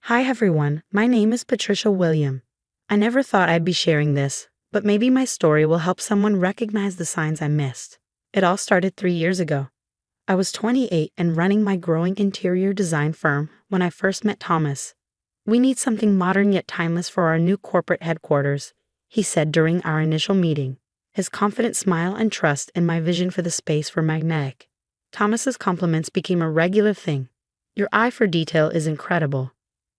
Hi everyone, my name is Patricia William. I never thought I'd be sharing this, but maybe my story will help someone recognize the signs I missed. It all started 3 years ago. I was 28 and running my growing interior design firm when I first met Thomas. "We need something modern yet timeless for our new corporate headquarters," he said during our initial meeting. His confident smile and trust in my vision for the space were magnetic. Thomas's compliments became a regular thing. "Your eye for detail is incredible,"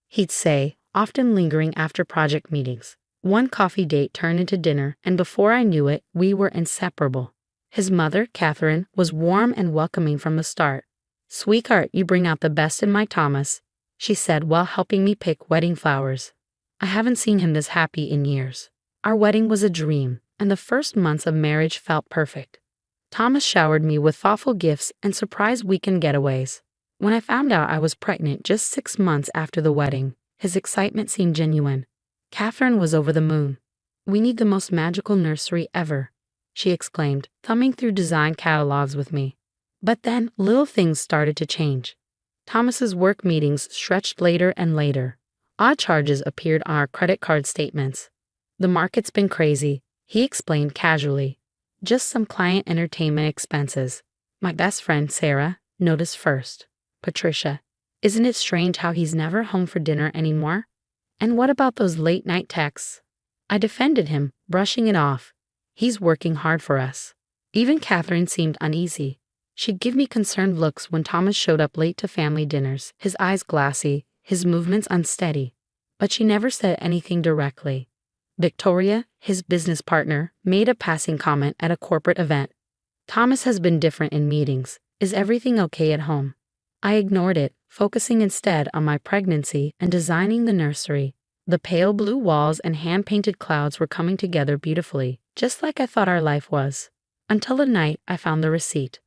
he'd say, often lingering after project meetings. One coffee date turned into dinner, and before I knew it, we were inseparable. His mother, Catherine, was warm and welcoming from the start. "Sweetheart, you bring out the best in my Thomas," she said while helping me pick wedding flowers. I haven't seen him this happy in years. Our wedding was a dream, and the first months of marriage felt perfect. Thomas showered me with thoughtful gifts and surprise weekend getaways. When I found out I was pregnant just 6 months after the wedding, his excitement seemed genuine. Catherine was over the moon. "We need the most magical nursery ever," she exclaimed, thumbing through design catalogs with me. But then, little things started to change. Thomas's work meetings stretched later and later. Odd charges appeared on our credit card statements. "The market's been crazy," he explained casually. "Just some client entertainment expenses." My best friend, Sarah, noticed first. "Patricia, isn't it strange how he's never home for dinner anymore? And what about those late-night texts?" I defended him, brushing it off. "He's working hard for us." Even Catherine seemed uneasy. She'd give me concerned looks when Thomas showed up late to family dinners, his eyes glassy, his movements unsteady. But she never said anything directly. Victoria, his business partner, made a passing comment at a corporate event. "Thomas has been different in meetings. Is everything okay at home?" I ignored it, focusing instead on my pregnancy and designing the nursery. The pale blue walls and hand-painted clouds were coming together beautifully, just like I thought our life was. Until the night I found the receipt.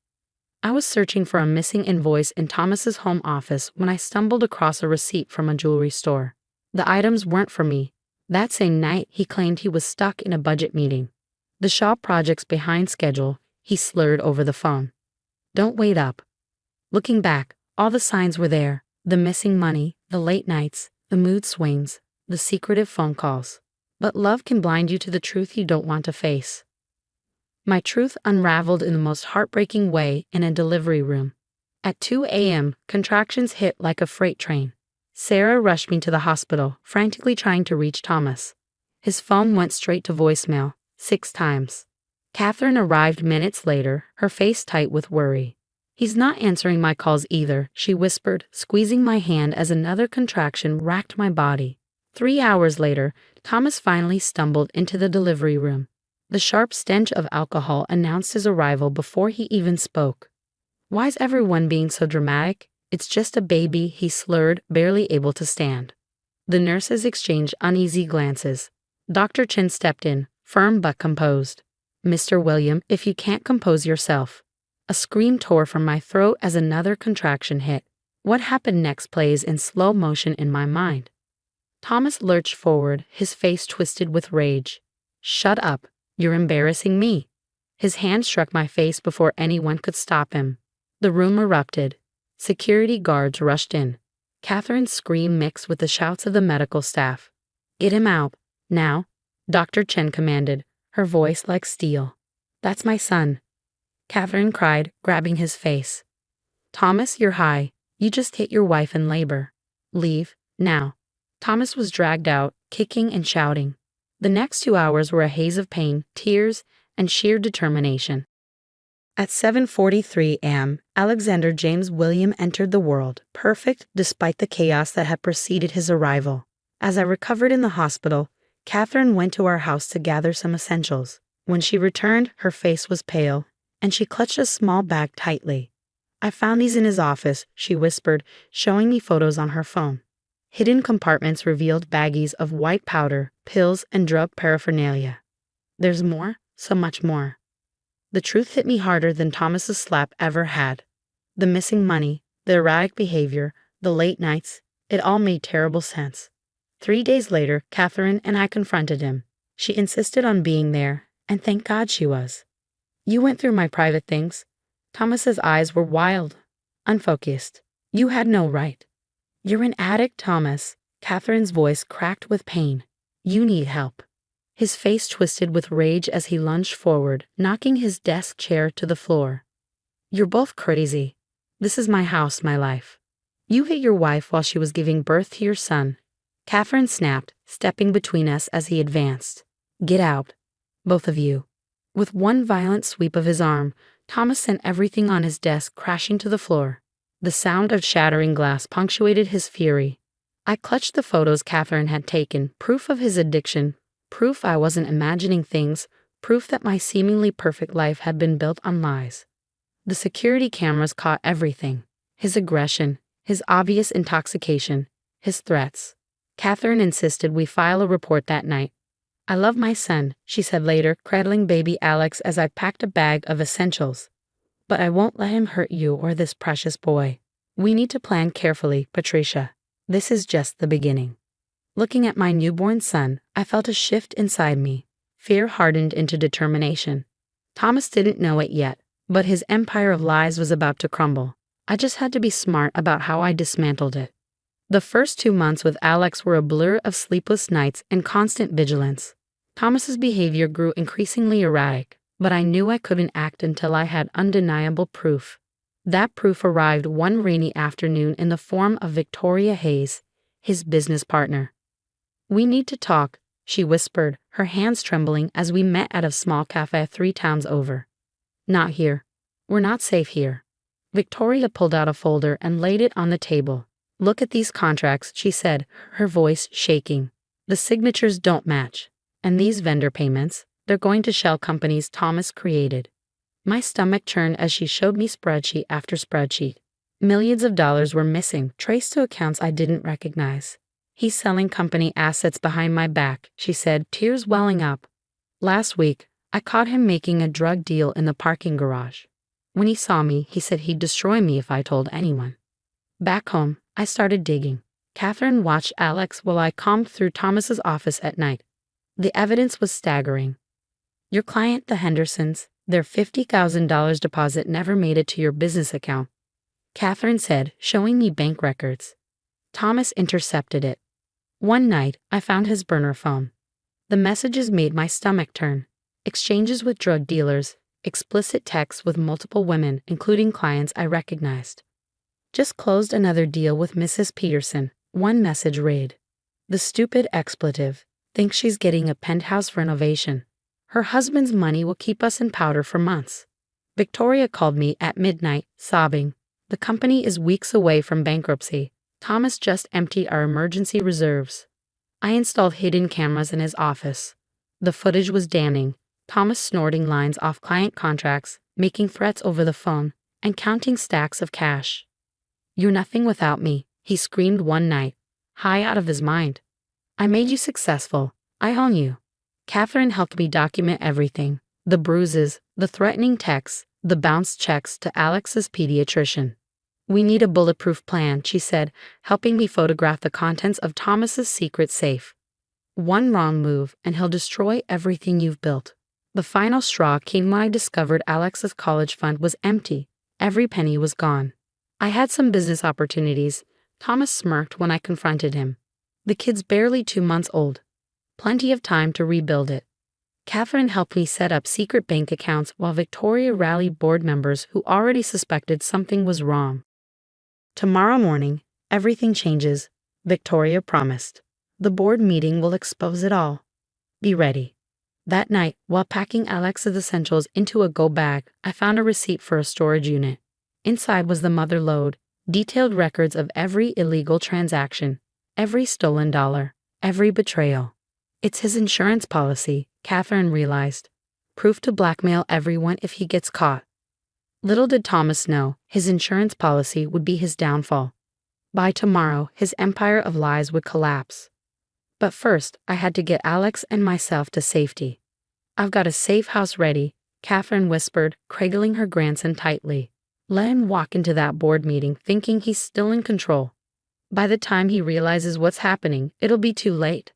I was searching for a missing invoice in Thomas's home office when I stumbled across a receipt from a jewelry store. The items weren't for me. That same night, he claimed he was stuck in a budget meeting. "The shop project's behind schedule," he slurred over the phone. "Don't wait up." Looking back, all the signs were there. The missing money, the late nights, the mood swings, the secretive phone calls. But love can blind you to the truth you don't want to face. My truth unraveled in the most heartbreaking way in a delivery room. At 2 a.m., contractions hit like a freight train. Sarah rushed me to the hospital, frantically trying to reach Thomas. His phone went straight to voicemail, 6 times. Catherine arrived minutes later, her face tight with worry. "He's not answering my calls either," she whispered, squeezing my hand as another contraction racked my body. 3 hours later, Thomas finally stumbled into the delivery room. The sharp stench of alcohol announced his arrival before he even spoke. "Why's everyone being so dramatic? It's just a baby," he slurred, barely able to stand. The nurses exchanged uneasy glances. Dr. Chen stepped in, firm but composed. "Mr. William, if you can't compose yourself." A scream tore from my throat as another contraction hit. What happened next plays in slow motion in my mind. Thomas lurched forward, his face twisted with rage. "Shut up. You're embarrassing me." His hand struck my face before anyone could stop him. The room erupted. Security guards rushed in. Catherine's scream mixed with the shouts of the medical staff. "Get him out. Now," Dr. Chen commanded, her voice like steel. "That's my son," Catherine cried, grabbing his face. "Thomas, you're high. You just hit your wife in labor. Leave, now." Thomas was dragged out, kicking and shouting. The next 2 hours were a haze of pain, tears, and sheer determination. At 7:43 a.m., Alexander James William entered the world, perfect despite the chaos that had preceded his arrival. As I recovered in the hospital, Catherine went to our house to gather some essentials. When she returned, her face was pale, and she clutched a small bag tightly. "I found these in his office," she whispered, showing me photos on her phone. Hidden compartments revealed baggies of white powder, pills, and drug paraphernalia. There's more, so much more. The truth hit me harder than Thomas's slap ever had. The missing money, the erratic behavior, the late nights, it all made terrible sense. 3 days later, Catherine and I confronted him. She insisted on being there, and thank God she was. "You went through my private things." Thomas's eyes were wild, unfocused. "You had no right." "You're an addict, Thomas," Catherine's voice cracked with pain. You need help. His face twisted with rage as he lunged forward, knocking his desk chair to the floor. You're both crazy. This is my house, my life. You hit your wife while she was giving birth to your son. Catherine snapped, stepping between us as he advanced. Get out. Both of you. With one violent sweep of his arm, Thomas sent everything on his desk crashing to the floor. The sound of shattering glass punctuated his fury. I clutched the photos Catherine had taken, proof of his addiction, proof I wasn't imagining things, proof that my seemingly perfect life had been built on lies. The security cameras caught everything. His aggression, his obvious intoxication, his threats. Catherine insisted we file a report that night. I love my son, she said later, cradling baby Alex as I packed a bag of essentials. But I won't let him hurt you or this precious boy. We need to plan carefully, Patricia. This is just the beginning. Looking at my newborn son, I felt a shift inside me. Fear hardened into determination. Thomas didn't know it yet, but his empire of lies was about to crumble. I just had to be smart about how I dismantled it. The first 2 months with Alex were a blur of sleepless nights and constant vigilance. Thomas's behavior grew increasingly erratic, but I knew I couldn't act until I had undeniable proof. That proof arrived one rainy afternoon in the form of Victoria Hayes, his business partner. We need to talk, she whispered, her hands trembling as we met at a small cafe 3 towns over. Not here. We're not safe here. Victoria pulled out a folder and laid it on the table. Look at these contracts, she said, her voice shaking. The signatures don't match. And these vendor payments, they're going to shell companies Thomas created. My stomach churned as she showed me spreadsheet after spreadsheet. Millions of dollars were missing, traced to accounts I didn't recognize. He's selling company assets behind my back, she said, tears welling up. Last week, I caught him making a drug deal in the parking garage. When he saw me, he said he'd destroy me if I told anyone. Back home, I started digging. Catherine watched Alex while I combed through Thomas's office at night. The evidence was staggering. Your client, the Hendersons, their $50,000 deposit never made it to your business account, Catherine said, showing me bank records. Thomas intercepted it. One night, I found his burner phone. The messages made my stomach turn. Exchanges with drug dealers, explicit texts with multiple women, including clients I recognized. Just closed another deal with Mrs. Peterson, one message read. The stupid expletive thinks she's getting a penthouse renovation. Her husband's money will keep us in powder for months. Victoria called me at midnight, sobbing. The company is weeks away from bankruptcy. Thomas just emptied our emergency reserves. I installed hidden cameras in his office. The footage was damning. Thomas snorting lines off client contracts, making threats over the phone, and counting stacks of cash. You're nothing without me, he screamed one night, high out of his mind. I made you successful. I own you. Catherine helped me document everything. The bruises, the threatening texts, the bounced checks to Alex's pediatrician. We need a bulletproof plan, she said, helping me photograph the contents of Thomas's secret safe. One wrong move, and he'll destroy everything you've built. The final straw came when I discovered Alex's college fund was empty. Every penny was gone. I had some business opportunities. Thomas smirked when I confronted him. The kid's barely 2 months old. Plenty of time to rebuild it. Catherine helped me set up secret bank accounts while Victoria rallied board members who already suspected something was wrong. Tomorrow morning, everything changes, Victoria promised. The board meeting will expose it all. Be ready. That night, while packing Alex's essentials into a go bag, I found a receipt for a storage unit. Inside was the mother lode, detailed records of every illegal transaction, every stolen dollar, every betrayal. It's his insurance policy, Catherine realized. Proof to blackmail everyone if he gets caught. Little did Thomas know, his insurance policy would be his downfall. By tomorrow, his empire of lies would collapse. But first, I had to get Alex and myself to safety. I've got a safe house ready, Catherine whispered, cradling her grandson tightly. Let him walk into that board meeting thinking he's still in control. By the time he realizes what's happening, it'll be too late.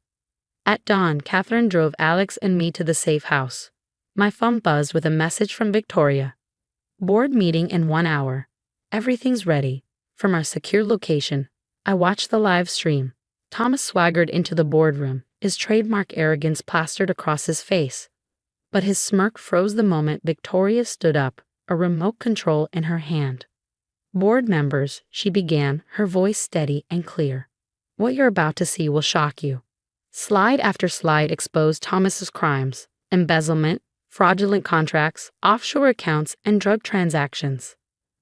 At dawn, Catherine drove Alex and me to the safe house. My phone buzzed with a message from Victoria. Board meeting in 1 hour. Everything's ready. From our secure location, I watched the live stream. Thomas swaggered into the boardroom, his trademark arrogance plastered across his face. But his smirk froze the moment Victoria stood up, a remote control in her hand. "Board members," she began, her voice steady and clear. "What you're about to see will shock you." Slide after slide exposed Thomas's crimes: embezzlement, fraudulent contracts, offshore accounts, and drug transactions.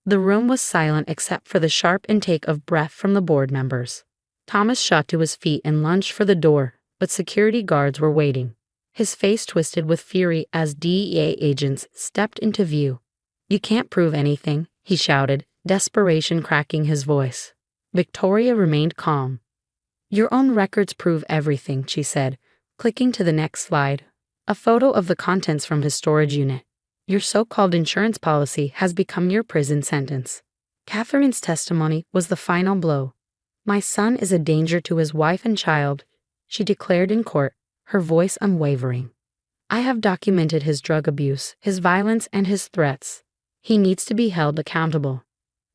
The room was silent except for the sharp intake of breath from the board members. Thomas shot to his feet and lunged for the door, but security guards were waiting. His face twisted with fury as DEA agents stepped into view. "You can't prove anything," he shouted, desperation cracking his voice. Victoria remained calm. "Your own records prove everything," she said, clicking to the next slide. A photo of the contents from his storage unit. "Your so-called insurance policy has become your prison sentence." Catherine's testimony was the final blow. "My son is a danger to his wife and child," she declared in court, her voice unwavering. "I have documented his drug abuse, his violence, and his threats. He needs to be held accountable."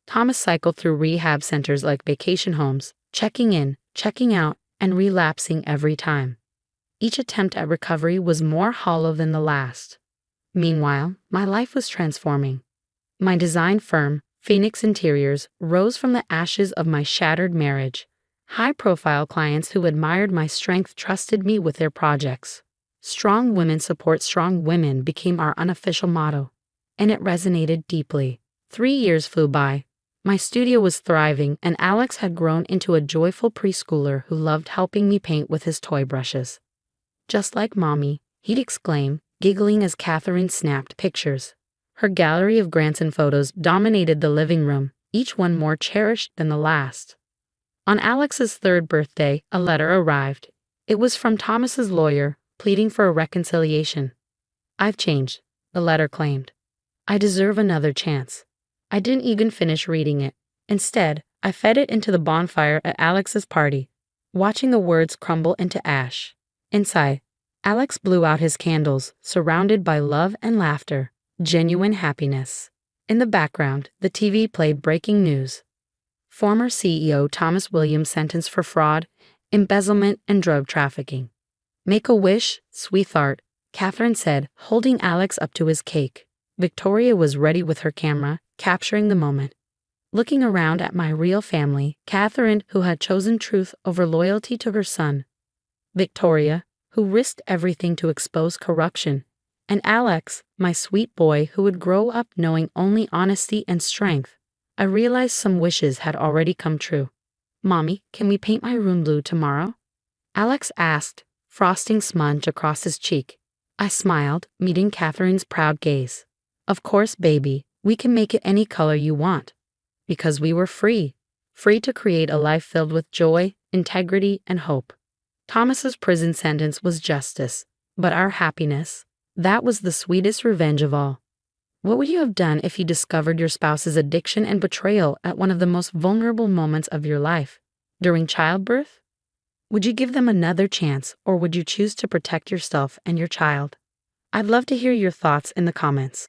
Thomas cycled through rehab centers like vacation homes, checking in, checking out, and relapsing every time. Each attempt at recovery was more hollow than the last. Meanwhile, my life was transforming. My design firm, Phoenix Interiors, rose from the ashes of my shattered marriage. High-profile clients who admired my strength trusted me with their projects. "Strong women support strong women" became our unofficial motto, and it resonated deeply. 3 years flew by. My studio was thriving, and Alex had grown into a joyful preschooler who loved helping me paint with his toy brushes. "Just like Mommy," he'd exclaim, giggling as Catherine snapped pictures. Her gallery of grandson photos dominated the living room, each one more cherished than the last. On Alex's third birthday, a letter arrived. It was from Thomas's lawyer, pleading for a reconciliation. "I've changed," the letter claimed. "I deserve another chance." I didn't even finish reading it. Instead, I fed it into the bonfire at Alex's party, watching the words crumble into ash. Inside, Alex blew out his candles, surrounded by love and laughter, genuine happiness. In the background, the TV played breaking news. Former CEO Thomas Williams sentenced for fraud, embezzlement, and drug trafficking. "Make a wish, sweetheart," Catherine said, holding Alex up to his cake. Victoria was ready with her camera, capturing the moment. Looking around at my real family, Catherine, who had chosen truth over loyalty to her son. Victoria, who risked everything to expose corruption. And Alex, my sweet boy who would grow up knowing only honesty and strength. I realized some wishes had already come true. "Mommy, can we paint my room blue tomorrow?" Alex asked, frosting smudge across his cheek. I smiled, meeting Catherine's proud gaze. "Of course, baby, we can make it any color you want." Because we were free. Free to create a life filled with joy, integrity, and hope. Thomas's prison sentence was justice, but our happiness, that was the sweetest revenge of all. What would you have done if you discovered your spouse's addiction and betrayal at one of the most vulnerable moments of your life, during childbirth? Would you give them another chance, or would you choose to protect yourself and your child? I'd love to hear your thoughts in the comments.